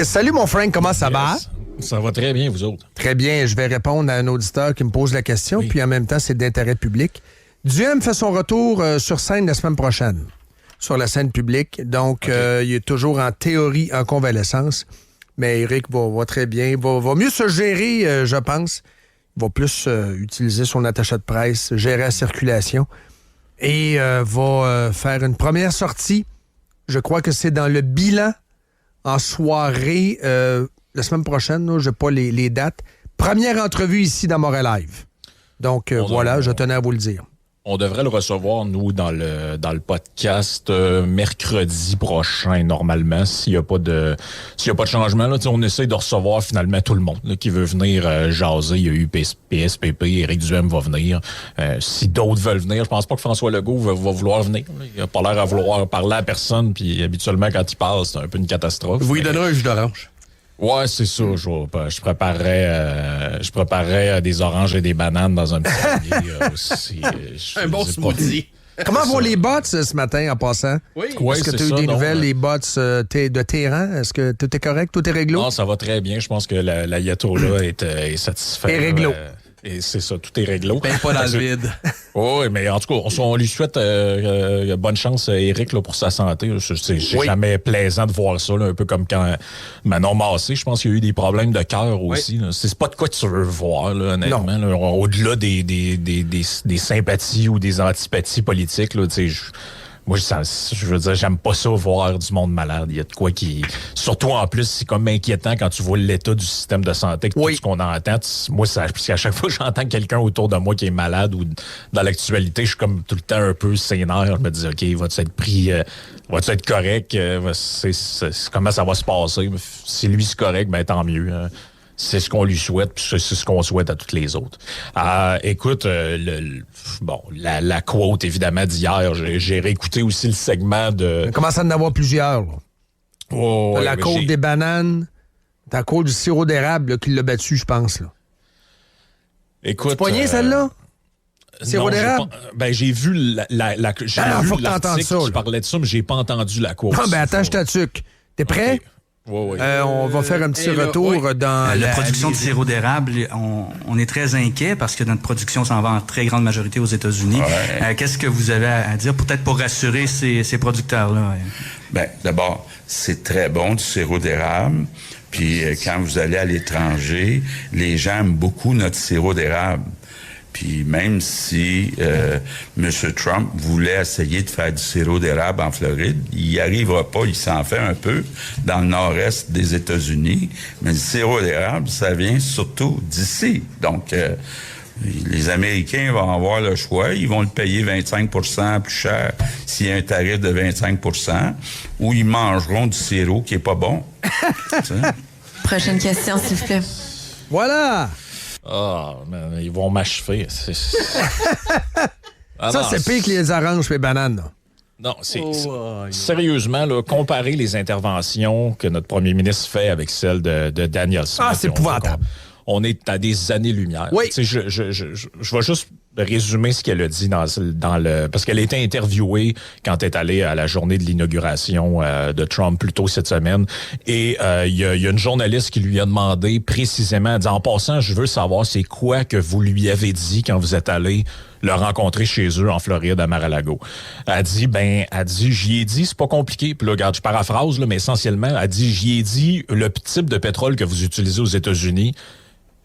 Salut mon Frank, comment ça va? Ça va très bien, vous autres. Très bien, je vais répondre à un auditeur qui me pose la question, puis en même temps, c'est d'intérêt public. Duhem fait son retour sur scène la semaine prochaine, sur la scène publique. Donc, il est toujours en théorie en convalescence. Mais Éric va très bien, va mieux se gérer, je pense. Il va plus utiliser son attaché de presse, gérer la circulation et va faire une première sortie. Je crois que c'est dans le bilan en soirée la semaine prochaine. Je n'ai pas les dates. Première entrevue ici dans Montréal Live. Donc voilà, je tenais à vous le dire. On devrait le recevoir, nous, dans le podcast mercredi prochain, normalement, s'il y a pas de changement. Là, on essaie de recevoir finalement tout le monde là, qui veut venir jaser. Il y a eu PSPP, Éric Duhem va venir. Si d'autres veulent venir, je pense pas que François Legault va vouloir venir. Il a pas l'air à vouloir parler à personne, puis habituellement, quand il parle, c'est un peu une catastrophe. Vous lui donnerez un jus d'orange. Ouais, c'est ça. Je préparerais des oranges et des bananes dans un petit panier. Un bon smoothie. Comment vont les bots ce matin en passssant? Oui. Est-ce que tu as eu des nouvelles, les bots de Téhéran? Est-ce que tout est correct? Tout est réglo? Non, ça va très bien. Je pense que l'ayatollah est satisfait. Et réglo. Et c'est ça, tout est réglo. Ben pas dans le vide. Oui, mais en tout cas, on lui souhaite bonne chance, Éric, là, pour sa santé. C'est jamais plaisant de voir ça, là, un peu comme quand Manon Massé, je pense qu'il y a eu des problèmes de cœur aussi. Là. C'est pas de quoi tu veux voir, là, honnêtement. Là, au-delà des sympathies ou des antipathies politiques, là, tu sais, moi, je veux dire, j'aime pas ça voir du monde malade. Il y a de quoi qui... Surtout, en plus, c'est comme inquiétant quand tu vois l'état du système de santé, que tout ce qu'on entend. Moi, parce qu'à chaque fois que j'entends quelqu'un autour de moi qui est malade ou dans l'actualité, je suis comme tout le temps un peu sénère. Je me dis, OK, va-tu être pris... va-tu être correct? Comment ça va se passer? Si lui, c'est correct, ben tant mieux. C'est ce qu'on lui souhaite, puis c'est ce qu'on souhaite à toutes les autres. Écoute, la quote, évidemment, d'hier, j'ai réécouté aussi le segment de... Il commence à en avoir plusieurs. La côte des bananes, la côte du sirop d'érable qui l'a battu, je pense. Là. Écoute... Tu poigné celle-là? Sirop d'érable? J'ai vu l'article qui parlait de ça, mais j'ai pas entendu la quote. Ah, attends, je t'attuque. T'es prêt? Okay. Oui. On va faire un petit retour dans la production de sirop d'érable. On est très inquiet parce que notre production s'en va en très grande majorité aux États-Unis. Ouais. Qu'est-ce que vous avez à dire peut-être pour rassurer ces producteurs-là? Bien, d'abord, c'est très bon du sirop d'érable. Puis quand vous allez à l'étranger, les gens aiment beaucoup notre sirop d'érable. Puis même si M. Trump voulait essayer de faire du sirop d'érable en Floride, il n'y arrivera pas. Il s'en fait un peu dans le nord-est des États-Unis. Mais le sirop d'érable, ça vient surtout d'ici. Donc, les Américains vont avoir le choix. Ils vont le payer 25 % plus cher s'il y a un tarif de 25 % ou ils mangeront du sirop qui n'est pas bon. Prochaine question, s'il vous plaît. Voilà! Ils vont m'achever. C'est pire que les oranges et les bananes. Là. Non, sérieusement, là, comparer les interventions que notre premier ministre fait avec celles de Daniel Smith. C'est épouvantable. On est à des années-lumière. Oui. Je vais juste résumer ce qu'elle a dit dans le... Parce qu'elle a été interviewée quand elle est allée à la journée de l'inauguration de Trump plus tôt cette semaine. Et il y a une journaliste qui lui a demandé précisément, elle dit, en passant, je veux savoir c'est quoi que vous lui avez dit quand vous êtes allé le rencontrer chez eux en Floride, à Mar-a-Lago. Elle dit, j'y ai dit, c'est pas compliqué. Puis là, regarde, je paraphrase, là, mais essentiellement, elle dit, j'y ai dit, le type de pétrole que vous utilisez aux États-Unis,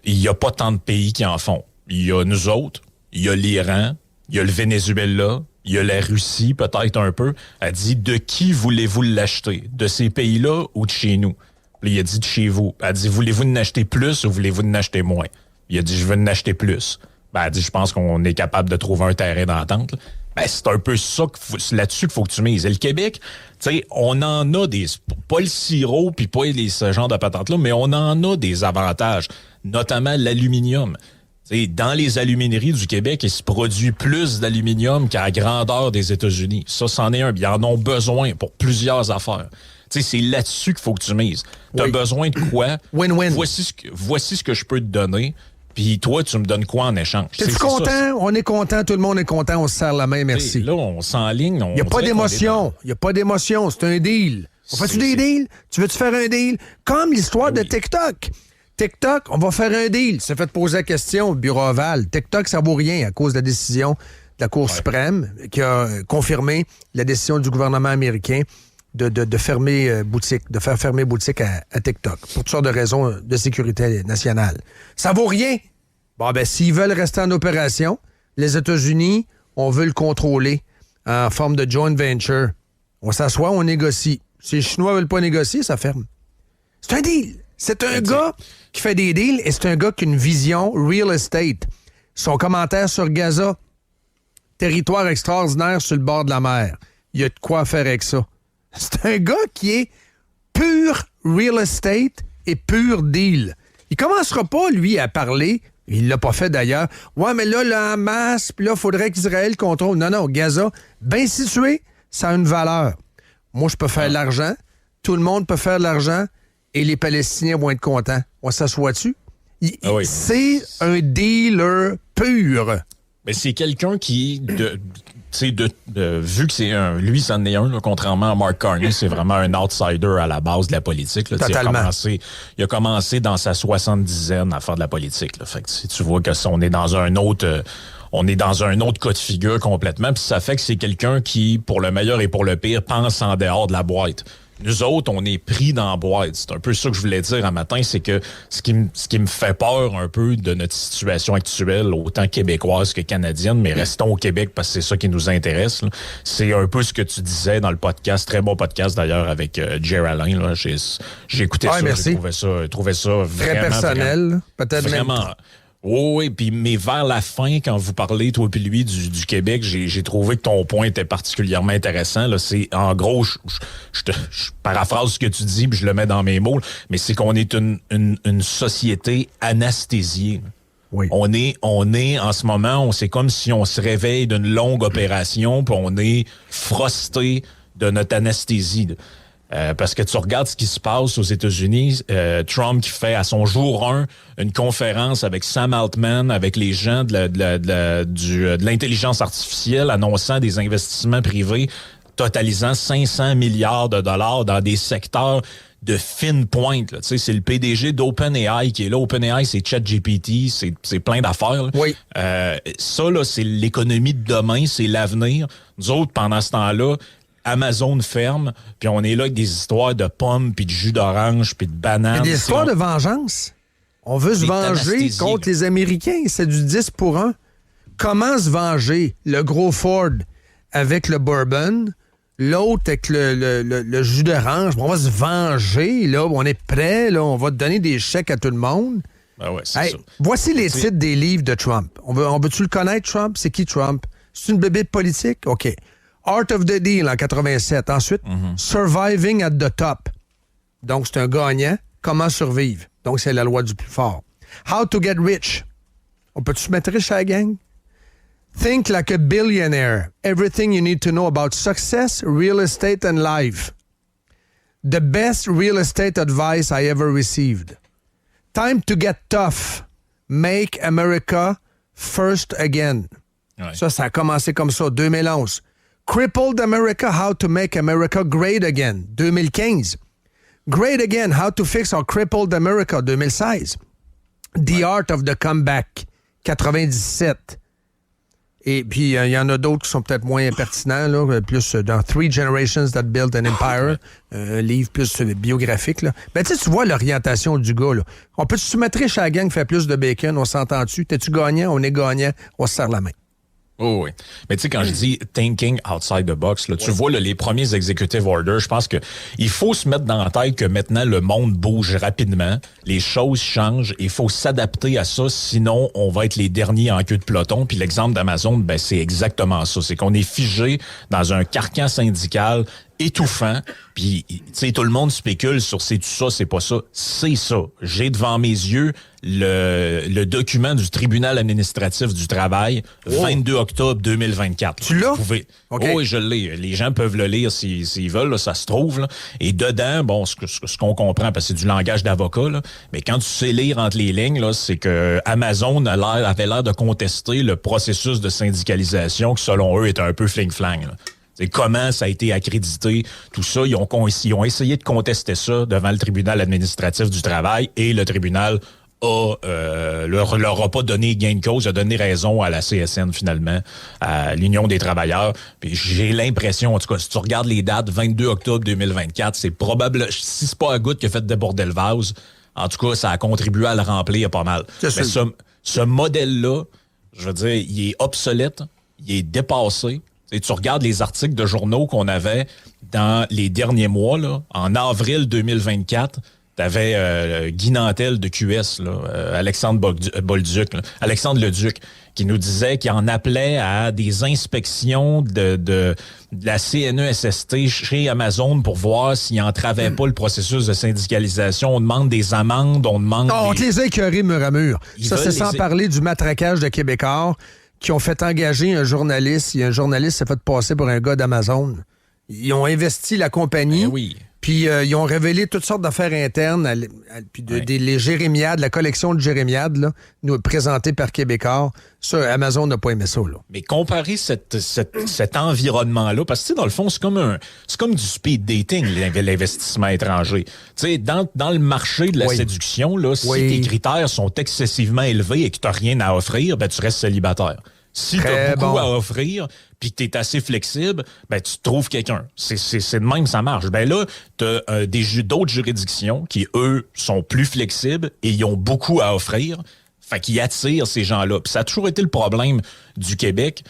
il n'y a pas tant de pays qui en font. Il y a nous autres, il y a l'Iran, il y a le Venezuela, il y a la Russie, peut-être un peu. Elle dit, de qui voulez-vous l'acheter? De ces pays-là ou de chez nous? Puis il a dit de chez vous. Elle dit, voulez-vous en acheter plus ou voulez-vous en acheter moins? Il a dit, je veux en acheter plus. Elle dit, je pense qu'on est capable de trouver un terrain d'entente. C'est un peu ça, là-dessus qu'il faut que tu mises. Et le Québec, tu sais, on en a des... Pas le sirop, puis pas ce genre de patentes-là, mais on en a des avantages, notamment l'aluminium. T'sais, dans les alumineries du Québec, il se produit plus d'aluminium qu'à la grandeur des États-Unis. Ça, c'en est un. Ils en ont besoin pour plusieurs affaires. T'sais, c'est là-dessus qu'il faut que tu mises. Tu as besoin de quoi? Win-win. Voici ce que je peux te donner. Puis toi, tu me donnes quoi en échange? Es-tu content? Ça, on est content, tout le monde est content, on se serre la main, merci. Là, on s'enligne. Il n'y a pas d'émotion. Il n'y a pas d'émotion, c'est un deal. On fait-tu des deals? Tu veux-tu faire un deal? Comme l'histoire de TikTok. TikTok, on va faire un deal. Ça fait poser la question au bureau ovale. TikTok, ça vaut rien à cause de la décision de la Cour suprême qui a confirmé la décision du gouvernement américain de fermer boutique, de faire fermer boutique à TikTok pour toutes sortes de raisons de sécurité nationale. Ça vaut rien. Bon, ben, s'ils veulent rester en opération, les États-Unis, on veut le contrôler en forme de joint venture. On s'assoit, on négocie. Si les Chinois veulent pas négocier, ça ferme. C'est un deal. C'est un gars qui fait des deals et c'est un gars qui a une vision real estate. Son commentaire sur Gaza, territoire extraordinaire sur le bord de la mer. Il y a de quoi faire avec ça. C'est un gars qui est pur real estate et pur deal. Il commencera pas, lui, à parler, il l'a pas fait d'ailleurs, ouais, mais là, le Hamas, puis là, il faudrait qu'Israël contrôle. Non, Gaza, bien situé, ça a une valeur. Moi, je peux faire de l'argent, tout le monde peut faire de l'argent, et les Palestiniens vont être contents. On s'assoit dessus. C'est un dealer pur. Mais c'est quelqu'un qui, vu que c'est lui, c'en est un, là, contrairement à Mark Carney, c'est vraiment un outsider à la base de la politique. Là. Totalement. Il a commencé dans sa 70aine à faire de la politique. Là. Fait que tu vois que on est dans un autre... on est dans un autre cas de figure complètement, puis ça fait que c'est quelqu'un qui, pour le meilleur et pour le pire, pense en dehors de la boîte. Nous autres, on est pris dans la boîte. C'est un peu ça que je voulais dire un matin, c'est que ce qui me fait peur un peu de notre situation actuelle, autant québécoise que canadienne, mais restons au Québec parce que c'est ça qui nous intéresse, là. C'est un peu ce que tu disais dans le podcast, très bon podcast d'ailleurs avec Jerry Alain. Là. J'ai écouté ça, merci. J'ai trouvé ça vraiment... Très personnel, peut-être vraiment, même... Oui, puis mais vers la fin, quand vous parlez, toi puis lui, du Québec, j'ai trouvé que ton point était particulièrement intéressant. Là, c'est en gros, je paraphrase ce que tu dis, puis je le mets dans mes mots, mais c'est qu'on est une société anesthésiée. Oui. On est en ce moment, c'est comme si on se réveille d'une longue opération, puis on est frosté de notre anesthésie. Parce que tu regardes ce qui se passe aux États-Unis, Trump qui fait à son jour 1 une conférence avec Sam Altman, avec les gens de l'intelligence artificielle, annonçant des investissements privés totalisant 500 milliards de dollars dans des secteurs de fine pointe. Là. Tu sais, c'est le PDG d'OpenAI qui est là. OpenAI, c'est ChatGPT, c'est plein d'affaires. Là. Oui. Ça, là, c'est l'économie de demain, c'est l'avenir. Nous autres, pendant ce temps-là, Amazon ferme, puis on est là avec des histoires de pommes, puis de jus d'orange, puis de bananes. Des histoires de vengeance. On veut se venger contre les Américains. C'est du 10 pour 1. Comment se venger? Le gros Ford avec le bourbon, l'autre avec le jus d'orange. On va se venger, là. On est prêt, là. On va donner des chèques à tout le monde. Ben ouais, c'est ça. Voici les titres des livres de Trump. On veut-tu le connaître, Trump? C'est qui Trump? C'est une bébête politique? OK. Art of the Deal en 87. Ensuite, Surviving at the Top. Donc, c'est un gagnant. Comment survivre? Donc, c'est la loi du plus fort. How to get rich. On peut-tu se mettre riche à la gang? Think like a billionaire. Everything you need to know about success, real estate, and life. The best real estate advice I ever received. Time to get tough. Make America first again. Ouais. Ça a commencé comme ça, 2011. Crippled America, How to Make America Great Again, 2015. Great Again, How to Fix Our Crippled America, 2016. The Art of the Comeback, 97. Et puis, il y en a d'autres qui sont peut-être moins pertinents, là, plus dans Three Generations That Built an Empire, un livre plus biographique. Là. Ben, tu vois l'orientation du gars. Là. On peut se mettre riche à la gang, faire plus de bacon, on s'entend-tu? T'es-tu gagnant? On est gagnant, on se serre la main. Oh oui. Mais tu sais, quand je dis thinking outside the box, là, tu vois là, les premiers executive orders, je pense que il faut se mettre dans la tête que maintenant le monde bouge rapidement, les choses changent, il faut s'adapter à ça, sinon on va être les derniers en queue de peloton. Puis l'exemple d'Amazon, ben c'est exactement ça, c'est qu'on est figé dans un carcan syndical étouffant, puis tu sais, tout le monde spécule sur c'est ça, c'est pas ça. C'est ça. J'ai devant mes yeux le document du tribunal administratif du travail, 22 octobre 2024. Tu l'as? Vous pouvez... Okay. Oui, je l'ai. Les gens peuvent le lire s'ils veulent, là, ça se trouve. Là. Et dedans, bon, ce qu'on comprend, parce que c'est du langage d'avocat, là, mais quand tu sais lire entre les lignes, là, c'est que Amazon avait l'air de contester le processus de syndicalisation qui, selon eux, était un peu fling-flang. Là. C'est comment ça a été accrédité, tout ça. Ils ont essayé de contester ça devant le tribunal administratif du travail et le tribunal leur a pas donné gain de cause, a donné raison à la CSN finalement, à l'Union des travailleurs. Puis j'ai l'impression, en tout cas, si tu regardes les dates, 22 octobre 2024, c'est probable, si c'est pas un goutte qui a fait déborder le vase, en tout cas, ça a contribué à le remplir pas mal. Mais ce modèle-là, je veux dire, il est obsolète, il est dépassé. Et tu regardes les articles de journaux qu'on avait dans les derniers mois, là, en avril 2024, t'avais Guy Nantel de QS, là, Alexandre Leduc, qui nous disait qu'il en appelait à des inspections de la CNESST chez Amazon pour voir s'ils n'entravaient pas le processus de syndicalisation. On demande des amendes, on demande... On te les a écœurés mur à mur. Ça, c'est sans parler du matraquage de Québécois qui ont fait engager un journaliste. Et un journaliste s'est fait passer pour un gars d'Amazon. Ils ont investi la compagnie. Ben oui. Puis ils ont révélé toutes sortes d'affaires internes, puis les jérémiades, la collection de jérémiades, là, nous présentée par Québécois. Ça, Amazon n'a pas aimé ça, là. Mais comparer cet environnement-là, parce que, tu sais, dans le fond, c'est comme du speed dating, l'investissement étranger. Tu sais, dans le marché de la séduction, là, si tes critères sont excessivement élevés et que tu n'as rien à offrir, ben, tu restes célibataire. Si tu as beaucoup à offrir puis que tu es assez flexible, ben tu trouves quelqu'un. C'est de même que ça marche. Ben là, tu as d'autres juridictions qui, eux, sont plus flexibles et ils ont beaucoup à offrir. Fait qu'ils attirent ces gens-là. Puis ça a toujours été le problème du Québec,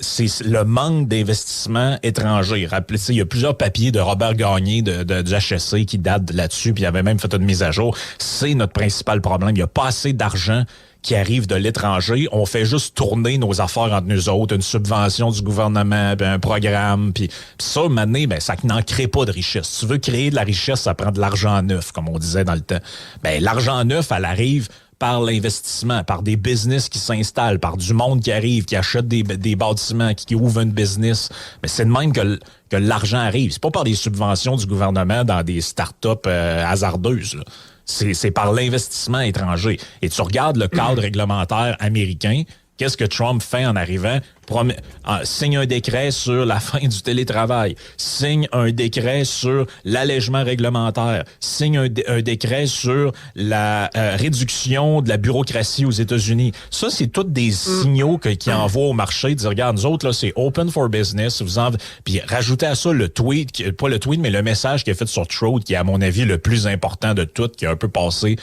c'est le manque d'investissement étranger. Rappelez-vous, il y a plusieurs papiers de Robert Gagné du HSC qui datent là-dessus, puis il avait même fait une mise à jour. C'est notre principal problème. Il n'y a pas assez d'argent qui arrive de l'étranger. On fait juste tourner nos affaires entre nous autres, une subvention du gouvernement, un programme, puis ça, maintenant, ben, ça n'en crée pas de richesse. Si tu veux créer de la richesse, ça prend de l'argent neuf, comme on disait dans le temps. Ben, l'argent neuf, elle arrive par l'investissement, par des business qui s'installent, par du monde qui arrive, qui achète des bâtiments, qui ouvre une business. Mais c'est de même que l'argent arrive. C'est pas par des subventions du gouvernement dans des start-up hasardeuses, là. C'est par l'investissement étranger. Et tu regardes le cadre réglementaire américain, qu'est-ce que Trump fait en arrivant? Signe un décret sur la fin du télétravail, signe un décret sur l'allègement réglementaire, signe un décret sur la réduction de la bureaucratie aux États-Unis. Ça, c'est tous des signaux qu'il envoie au marché, de dire, regarde, nous autres, là, c'est open for business. Puis rajoutez à ça le tweet, pas le tweet, mais le message qu'il a fait sur Truth, qui est, à mon avis, le plus important de tout, qui a un peu passé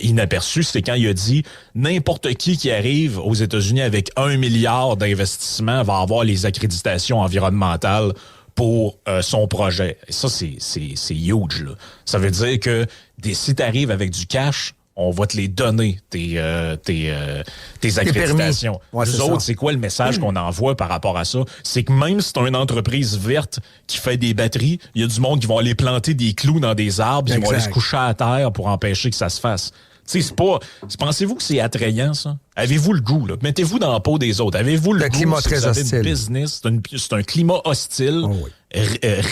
inaperçu, c'est quand il a dit, n'importe qui arrive aux États-Unis avec 1 milliard d'investissements va avoir les accréditations environnementales pour son projet. Et ça, c'est huge, là. Ça veut dire que si tu arrives avec du cash, on va te les donner, tes accréditations. Ouais, nous autres, c'est quoi le message qu'on envoie par rapport à ça? C'est que même si tu as une entreprise verte qui fait des batteries, il y a du monde qui vont aller planter des clous dans des arbres, ils vont aller se coucher à terre pour empêcher que ça se fasse. Tu sais, pensez-vous que c'est attrayant, ça? Avez-vous le goût, là? Mettez-vous dans la peau des autres. Avez-vous le goût? Climat si très vous avez hostile. Une business, c'est un climat hostile,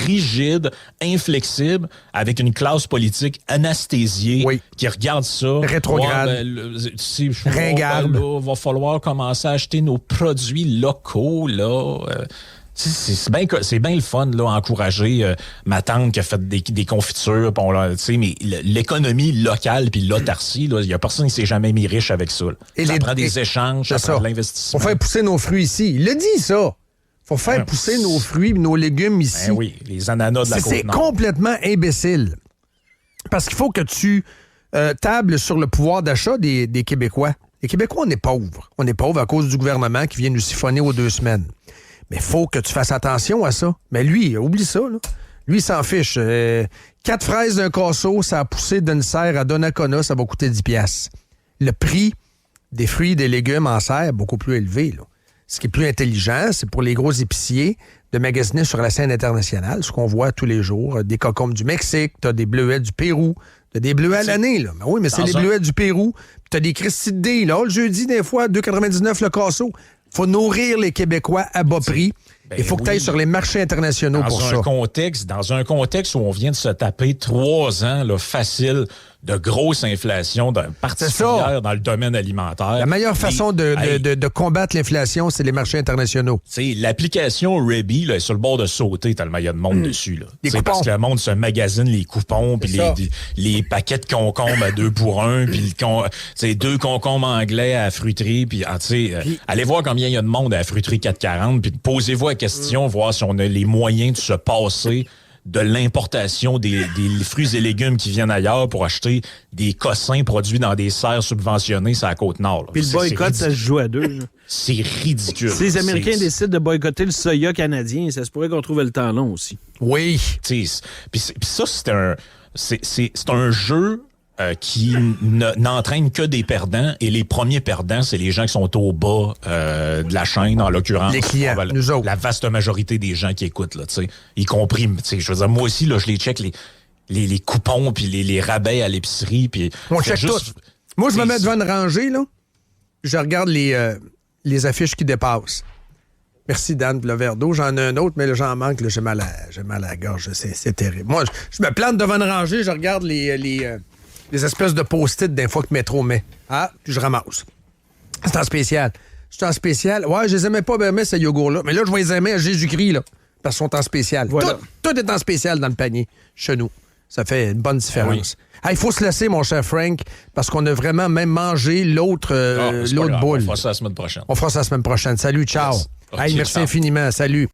rigide, inflexible, avec une classe politique anesthésiée qui regarde ça. Rétrograde. Ringard. Va falloir commencer à acheter nos produits locaux, là. C'est bien le fun, là, encourager ma tante qui a fait des confitures, mais l'économie locale puis l'autarcie, il y a personne qui s'est jamais mis riche avec ça. Ça prend des échanges, ça prend de l'investissement. Faut faire pousser nos fruits ici. Il l'a dit, ça. Faut faire pousser nos fruits et nos légumes ici. Ben oui, les ananas de la Côte-Nord. C'est complètement imbécile. Parce qu'il faut que tu tables sur le pouvoir d'achat des Québécois. Les Québécois, on est pauvres. On est pauvres à cause du gouvernement qui vient nous siphonner aux 2 semaines. Mais il faut que tu fasses attention à ça. Mais lui, oublie ça, là. Lui, il s'en fiche. 4 fraises d'un casseau, ça a poussé d'une serre à Donnacona, ça va coûter 10$. Le prix des fruits et des légumes en serre, beaucoup plus élevé, là. Ce qui est plus intelligent, c'est pour les gros épiciers de magasiner sur la scène internationale, ce qu'on voit tous les jours. Des cocombes du Mexique, t'as des bleuets du Pérou, t'as des bleuets à l'année, là. Mais oui, mais c'est les bleuets du Pérou. Puis t'as des Christy de Day, là. Le jeudi, des fois, 2,99$ le casseau. Faut nourrir les Québécois à bas prix. Il faut que tu ailles sur les marchés internationaux pour ça. Dans un contexte où on vient de se taper 3 ans là, facile de grosse inflation particulière dans le domaine alimentaire. La meilleure façon de combattre l'inflation, c'est les marchés internationaux. L'application Rebby là, est sur le bord de sauter tellement il y a de monde dessus. Là. Parce que le monde se magasine les coupons, puis les paquets de concombres à 2 pour 1, puis 2 concombres anglais à la fruiterie, puis allez voir combien il y a de monde à la fruiterie 440, puis posez-vous la question, voir si on a les moyens de se passer de l'importation des fruits et légumes qui viennent ailleurs pour acheter des cossins produits dans des serres subventionnées sur la Côte-Nord. Là. Puis le boycott, ça se joue à 2. Là. C'est ridicule. Si les Américains décident de boycotter le soya canadien, ça se pourrait qu'on trouve le temps long aussi. Oui. Puis ça, c'est un jeu qui n'entraîne que des perdants, et les premiers perdants, c'est les gens qui sont au bas de la chaîne, en l'occurrence. Les clients, nous autres. La vaste majorité des gens qui écoutent, là, y compris, je veux dire, moi aussi, là, je les check, les coupons, puis les rabais à l'épicerie, puis... On check tout. Moi, je me mets devant une rangée, là, je regarde les affiches qui dépassent. Merci, Dan, pour le verre d'eau. J'en ai un autre, mais là, j'en manque. Là, j'ai mal à la gorge. C'est terrible. Moi, je me plante devant une rangée, je regarde les espèces de post-it d'un fois que Métro met. Puis je ramasse. C'est en spécial. C'est en spécial. Ouais, je les aimais pas bien, ces yogourts-là. Mais là, je vais les aimer à Jésus-Christ, là. Parce qu'ils sont en spécial. Voilà. Tout est en spécial dans le panier, chez nous. Ça fait une bonne différence. Il faut se laisser, mon cher Frank, parce qu'on a vraiment même mangé l'autre boule. On fera ça la semaine prochaine. On fera ça la semaine prochaine. Salut, ciao. Yes. Okay, merci ciao. infiniment. Salut.